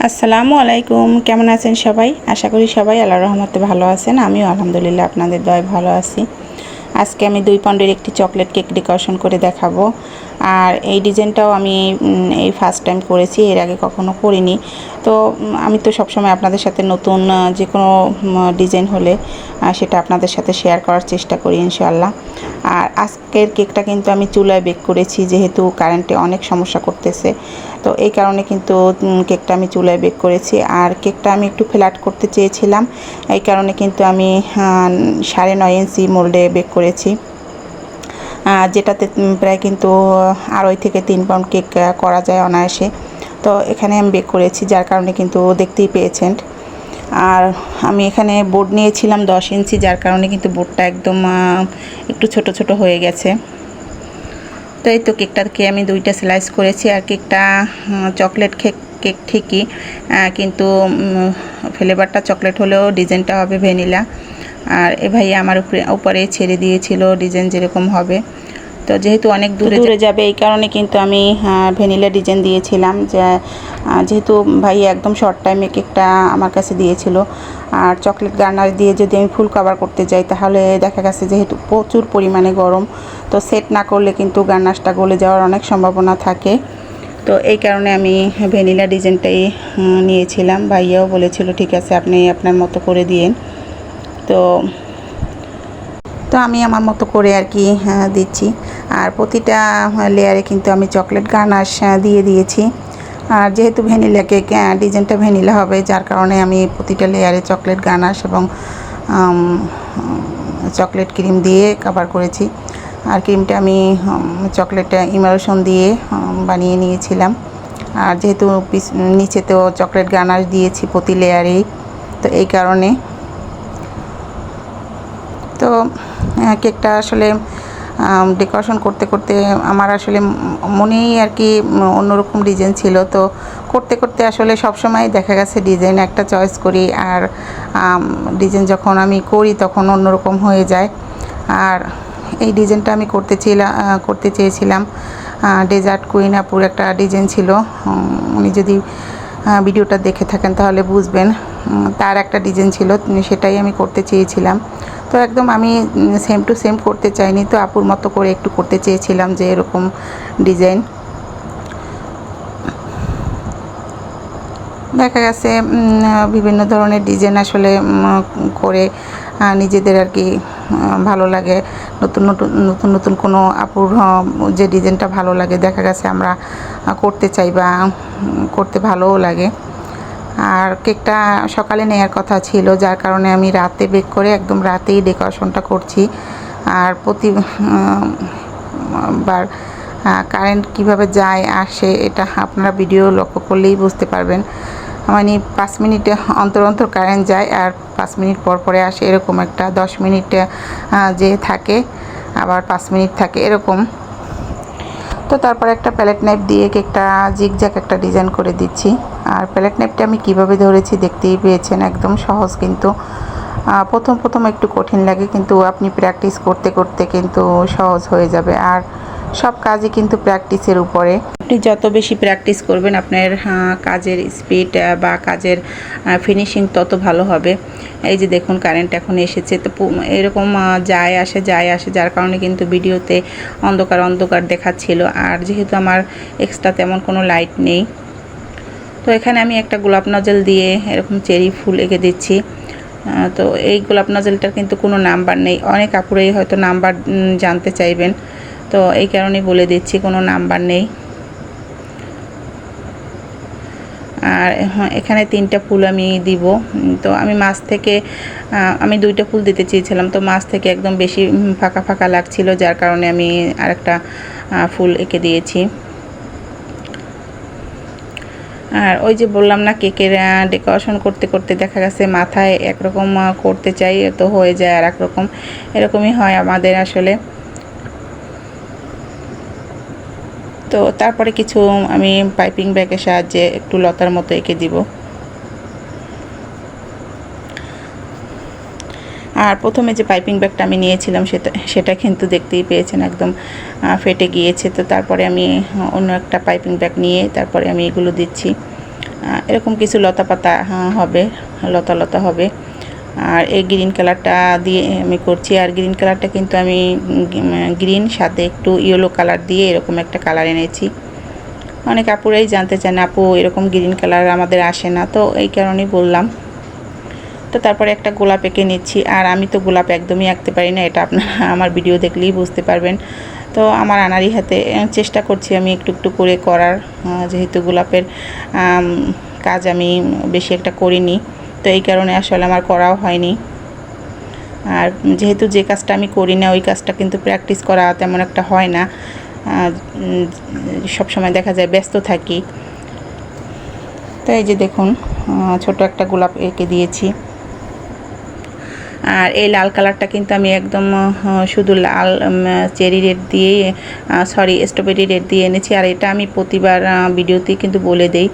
আসসালামু আলাইকুম, কেমন আছেন সবাই? আশা করি সবাই আল্লাহর রহমতে ভালো আছেন। আমিও আলহামদুলিল্লাহ আপনাদের দয়ায় ভালো আছি। আজকে আমি 2 পাউন্ডের একটি চকলেট কেক ডেকোরেশন করে দেখাবো। আর এই ডিজাইনটাও আমি এই ফার্স্ট টাইম করেছি, এর আগে কখনো করিনি। তো আমি তো সবসময় আপনাদের সাথে নতুন যে কোনো ডিজাইন হলে সেটা আপনাদের সাথে শেয়ার করার চেষ্টা করি ইনশাআল্লাহ। আর আজকের কেকটা কিন্তু আমি চুলায় বেক করেছি, যেহেতু কারেন্টে অনেক সমস্যা করতেছে, তো এই কারণে কিন্তু কেকটা আমি চুলায় বেক করেছি। আর কেকটা আমি একটু ফ্ল্যাট করতে চেয়েছিলাম, এই কারণে কিন্তু আমি 9.5 ইঞ্চি মোল্ডে বেক করেছি, যেটাতে প্রায় কিন্তু 2.5 থেকে 3 পাউন্ড কেক করা যায় অনায়াসে। তো এখানে আমি বেক করেছি, যার কারণে কিন্তু দেখতেই পেয়েছেন। আর আমি এখানে বোর্ড নিয়েছিলাম 10 ইঞ্চি, যার কারণে কিন্তু বোর্ডটা একদম একটু ছোট ছোট হয়ে গেছে। তো এই তো কেকটাকে আমি 2টা স্লাইস করেছি। আর কেকটা চকলেট কেক ঠিকই, কিন্তু ফ্লেভারটা চকলেট হলেও ডিজাইনটা হবে ভ্যানিলা। আর এ ভাই আমার উপরে ছেড়ে দিয়েছিল ডিজাইন যেরকম হবে। তো যেহেতু অনেক দূরে যাবে, এই কারণে কিন্তু আমি ভ্যানিলা ডিজাইন দিয়েছিলাম, যেহেতু ভাই একদম শর্ট টাইমে কেকটা আমার কাছে দিয়েছিল। আর চকলেট গার্নার দিয়ে যদি আমি ফুল কভার করতে যাই, তাহলে দেখা গেছে যেহেতু প্রচুর পরিমাণে গরম, তো সেট না করলে কিন্তু গার্নাশটা গলে যাওয়ার অনেক সম্ভাবনা থাকে। তো এই কারণে আমি ভ্যানিলা ডিজাইনটাই নিয়েছিলাম। ভাইয়াও বলেছিল ঠিক আছে, আপনি আপনার মতো করে দিয়েন। তো তো আমি আমার মতো করে আর কি দিচ্ছি। আর প্রতিটা লেয়ারে কিন্তু আমি চকলেট গার্নাশ দিয়ে দিয়েছি। আর যেহেতু ভ্যানিলা কেক, ডিজাইনটা ভ্যানিলা হবে, যার কারণে আমি প্রতিটা লেয়ারে চকলেট গার্নাশ এবং চকলেট ক্রিম দিয়ে কভার করেছি। আর ক্রিমটা আমি চকলেট ইমালশন দিয়ে বানিয়ে নিয়েছিলাম। আর যেহেতু নিচেতেও চকলেট গার্নাশ দিয়েছি প্রতি লেয়ারেই, তো এই কারণে তো কেকটা আসলে ডেকোরেশন করতে করতে আমার আসলে মনেই আর কি অন্যরকম ডিজাইন ছিল। তো করতে করতে আসলে সবসময় দেখা গেছে ডিজাইন একটা চয়েস করি, আর ডিজাইন যখন আমি করি তখন অন্যরকম হয়ে যায়। আর এই ডিজাইনটা আমি করতে চেয়েছিলাম ডেজার্ট কুইন আপুর একটা ডিজাইন ছিল। উনি যদি ভিডিওটা দেখে থাকেন তাহলে বুঝবেন, তার একটা ডিজাইন ছিল, সেটাই আমি করতে চেয়েছিলাম। তো একদম আমি সেম টু সেম করতে চাইনি, তো আপুর মতো করে একটু করতে চেয়েছিলাম যে এরকম ডিজাইন। দেখা গেছে বিভিন্ন ধরনের ডিজাইন আসলে করে নিজেদের আর কি ভালো লাগে। নতুন নতুন নতুন নতুন কোনো আপুর যে ডিজাইনটা ভালো লাগে, দেখা গেছে আমরা করতে চাই বা করতে ভালোও লাগে। আর কেকটা সকালে নেওয়ার কথা ছিল, যার কারণে আমি রাতে বেক করে একদম রাতেই ডেকোরেশনটা করছি। আর প্রতিবার কারেন্ট কিভাবে যায় আসে এটা আপনারা ভিডিও লক্ষ্য করলেই বুঝতে পারবেন। মানে 5 মিনিট অন্তর অন্তর কারেন্ট যায়, আর 5 মিনিট পর পরে আসে, এরকম একটা 10 মিনিট যে থাকে, আবার 5 মিনিট থাকে এরকম। তো তারপরে একটা প্যালেট নাইফ দিয়ে কেকটা জিগজ্যাগ একটা ডিজাইন করে দিচ্ছি। আর প্যালেট নাইফটা আমি কিভাবে ধরেছি দেখতেই পেয়েছেন, একদম সহজ, কিন্তু প্রথম একটু কঠিন লাগে, কিন্তু আপনি প্র্যাকটিস করতে করতে কিন্তু সহজ হয়ে যাবে। আর সব কাজই কিন্তু প্র্যাকটিসের উপরে। আপনি যত বেশি প্র্যাকটিস করবেন, আপনার কাজের স্পিড বা কাজের ফিনিশিং তত ভালো হবে। এই যে দেখুন কারেন্ট এখন এসেছে, তো এরকম যায় আসে, যার কারণে কিন্তু ভিডিওতে অন্ধকার অন্ধকার দেখাচ্ছিল। আর যেহেতু আমার এক্সট্রা তেমন কোনো লাইট নেই, তো এখানে আমি একটা গোলাপ নজল দিয়ে এরকম চেরি ফুল এঁকে দিচ্ছি। তো এই গোলাপ নজলটার কিন্তু কোনো নাম্বার নেই, অনেক আপুরাই হয়তো নাম্বার জানতে চাইবেন, তো এই কারণেই বলে দিচ্ছি কোনো নাম্বার নেই। আর এখানে 3টা ফুল আমি দিব। তো আমি মাছ থেকে আমি 2টা ফুল দিতে চেয়েছিলাম, তো মাছ থেকে একদম বেশি ফাঁকা ফাঁকা লাগছিল, যার কারণে আমি আরেকটা ফুল এঁকে দিয়েছি। আর ওই যে বললাম না, কেকের ডেকোরেশন করতে করতে দেখা গেছে মাথায় একরকম করতে চাই, তো হয়ে যায় আর একরকম, এরকমই হয় আমাদের আসলে। তো তারপরে কিছু আমি পাইপিং ব্যাগের সাহায্যে একটু লতার মতো এঁকে দিব। আর প্রথমে যে পাইপিং ব্যাগটা আমি নিয়েছিলাম সেটা কিন্তু দেখতেই পেয়েছেন একদম ফেটে গিয়েছে। তো তারপরে আমি অন্য একটা পাইপিং ব্যাগ নিয়ে তারপরে আমি এগুলো দিচ্ছি। এরকম কিছু লতা পাতা হবে, লতা লতা হবে। আর এই গ্রিন কালারটা দিয়ে আমি করছি। আর গ্রিন কালারটা কিন্তু আমি গ্রিন সাথে একটু ইয়েলো কালার দিয়ে এরকম একটা কালার এনেছি। অনেক আপুরাই জানতে চান আপু এরকম গ্রিন কালার আমাদের আসে না, তো এই কারণেই বললাম। তো তারপরে একটা গোলাপ এঁকে নিচ্ছি। আর আমি তো গোলাপ একদমই আঁকতে পারি না, এটা আপনারা আমার ভিডিও দেখলেই বুঝতে পারবেন। তো আমার আনারি হাতে চেষ্টা করছি আমি একটু একটু করে করার, যেহেতু গোলাপের কাজ আমি বেশি একটা করিনি, তো এই কারণে আসলে আমার করাও হয়নি। আর যেহেতু যে কাজটা আমি করি না ওই কাজটা কিন্তু প্র্যাকটিস করা তেমন একটা হয় না, সব সময় দেখা যায় ব্যস্ত থাকি। তো এই যে দেখুন ছোট একটা গোলাপ এঁকে দিয়েছি। আর এই লাল কালারটা কিন্তু আমি একদম শুধু লাল চেরি রেড দিয়ে স্ট্রবেরি রেড দিয়ে এনেছি। আর এটা আমি প্রতিবার ভিডিওতেই কিন্তু বলে দেই,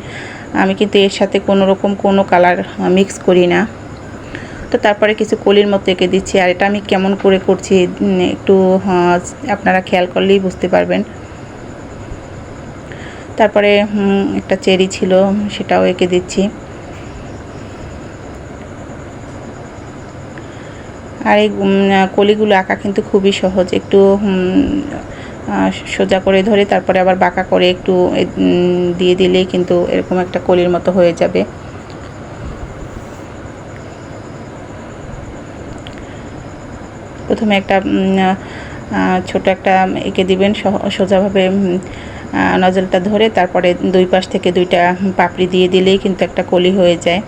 আমি কিন্তু এর সাথে কোনো রকম কোনো কালার মিক্স করি না। তো তারপরে কিছু কলির মতো এঁকে দিচ্ছি। আর এটা আমি কেমন করে করছি একটু আপনারা খেয়াল করলেই বুঝতে পারবেন। তারপরে একটা চেরি ছিল সেটাও এঁকে দিচ্ছি। আর এই কলিগুলো আঁকা কিন্তু খুবই সহজ, একটু সোজা করে ধরে তারপরে আবার বাঁকা করে একটু দিয়ে দিলেই কিন্তু এরকম একটা কলির মতো হয়ে যাবে। প্রথমে একটা ছোট একটা এঁকে দিবেন সোজাভাবে নজলটা ধরে, তারপরে দুই পাশ থেকে দুইটা পাপড়ি দিয়ে দিলেই কিন্তু একটা কলি হয়ে যায়।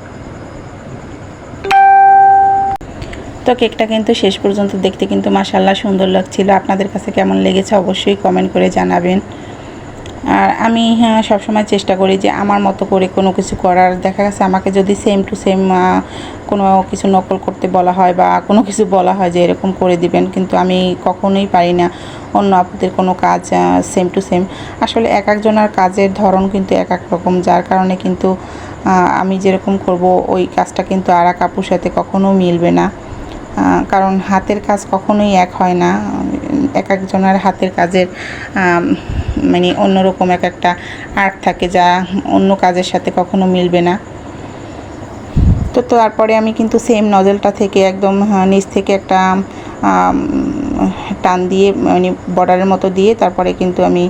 তো কেকটা কিন্তু শেষ পর্যন্ত দেখতে কিন্তু মাশাআল্লাহ সুন্দর লাগছিল। আপনাদের কাছে কেমন লেগেছে অবশ্যই কমেন্ট করে জানাবেন। আর আমি সবসময় চেষ্টা করি যে আমার মতো করে কোনো কিছু করার। দেখা গেছে আমাকে যদি সেম টু সেম কোনো কিছু নকল করতে বলা হয় বা কোনো কিছু বলা হয় যে এরকম করে দিবেন, কিন্তু আমি কখনোই পারি না অন্য আপুদের কোনো কাজ সেম টু সেম। আসলে এক একজনের কাজের ধরন কিন্তু এক এক রকম, যার কারণে কিন্তু আমি যেরকম করব ওই কাজটা কিন্তু আর এক আপুর সাথে কখনো মিলবে না। কারণ হাতের কাজ কখনোই এক হয় না, এক একজনের হাতের কাজের মানে অন্যরকম এক একটা আর্ট থাকে যা অন্য কাজের সাথে কখনো মিলবে না। তো তারপরে আমি কিন্তু সেম নজলটা থেকে একদম নিচ থেকে একটা টান দিয়ে মানে বর্ডারের মতো দিয়ে তারপরে কিন্তু আমি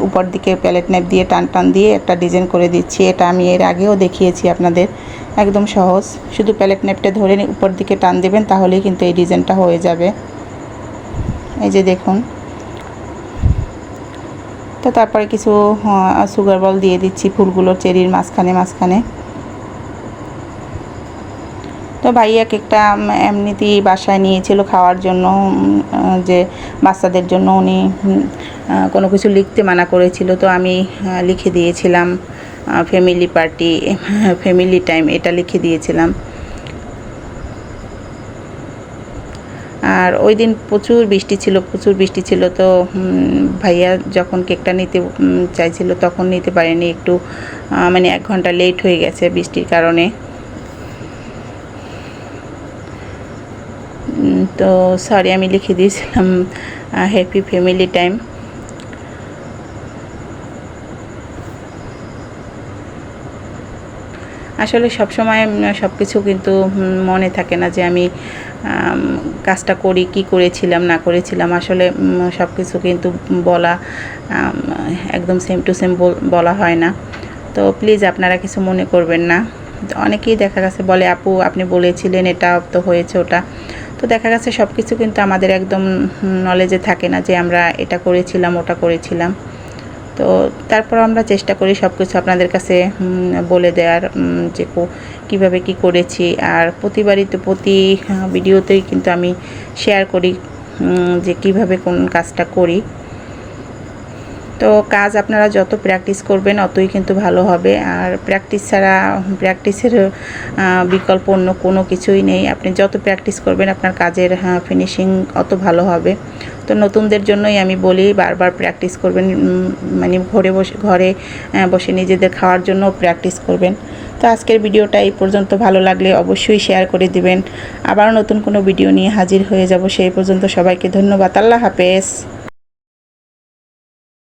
উপর দিকে প্যালেট নাইফ দিয়ে টান টান দিয়ে একটা ডিজাইন করে দিচ্ছি। এটা আমি এর আগেও দেখিয়েছি আপনাদের, একদম সহজ। শুধু প্যালেট নাইফটা ধরে উপর দিকে টান দেবেন তাহলেই কিন্তু এই ডিজাইনটা হয়ে যাবে। এই যে দেখুন। তো তারপরে কিছু সুগার বল দিয়ে দিচ্ছি ফুলগুলোর চেরির মাঝখানে মাঝখানে। তো ভাইয়া কেকটা এমনিতেই বাসায় নিয়েছিল খাওয়ার জন্য, যে বাচ্চাদের জন্য উনি কোনো কিছু লিখতে মানা করেছিল, তো আমি লিখে দিয়েছিলাম ফ্যামিলি পার্টি ফ্যামিলি টাইম, এটা লিখে দিয়েছিলাম। আর ওই দিন প্রচুর বৃষ্টি ছিল, তো ভাইয়া যখন কেকটা নিতে চাইছিল তখন নিতে পারেনি, একটু মানে 1 ঘন্টা লেট হয়ে গেছে বৃষ্টির কারণে। তো সরি, আমি লিখে দিয়েছিলাম হ্যাপি ফ্যামিলি টাইম। আসলে সব সময় সব কিছু কিন্তু মনে থাকে না যে আমি কাজটা করি, কি করেছিলাম না করেছিলাম। আসলে সব কিছু কিন্তু বলা একদম সেম টু সেম বলা হয় না, তো প্লিজ আপনারা কিছু মনে করবেন না। অনেকেই দেখা গেছে বলে আপু আপনি বলেছিলেন এটা তো হয়েছে ওটা, তো দেখা গেছে সব কিছু কিন্তু আমাদের একদম নলেজে থাকে না যে আমরা এটা করেছিলাম ওটা করেছিলাম। তো তারপর আমরা চেষ্টা করি সব কিছু আপনাদের কাছে বলে দেওয়ার, যে কীভাবে কি করেছি। আর প্রতিবারই তো প্রতি ভিডিওতেই কিন্তু আমি শেয়ার করি যে কিভাবে কোন কাজটা করি। তো কাজ আপনারা যত প্র্যাকটিস করবেন অতই কিন্তু ভালো হবে। আর প্র্যাকটিসের বিকল্প অন্য কোনো কিছুই নেই। আপনি যত প্র্যাকটিস করবেন আপনার কাজের ফিনিশিং অত ভালো হবে। তো নতুনদের জন্যই আমি বলি বারবার প্র্যাকটিস করবেন, মানে ঘরে বসে নিজেদের খাওয়ার জন্য প্র্যাকটিস করবেন। তো আজকের ভিডিওটা এই পর্যন্ত, ভালো লাগলে অবশ্যই শেয়ার করে দিবেন। আবারও নতুন কোনো ভিডিও নিয়ে হাজির হয়ে যাব, সেই পর্যন্ত সবাইকে ধন্যবাদ। আল্লাহ হাফেজ।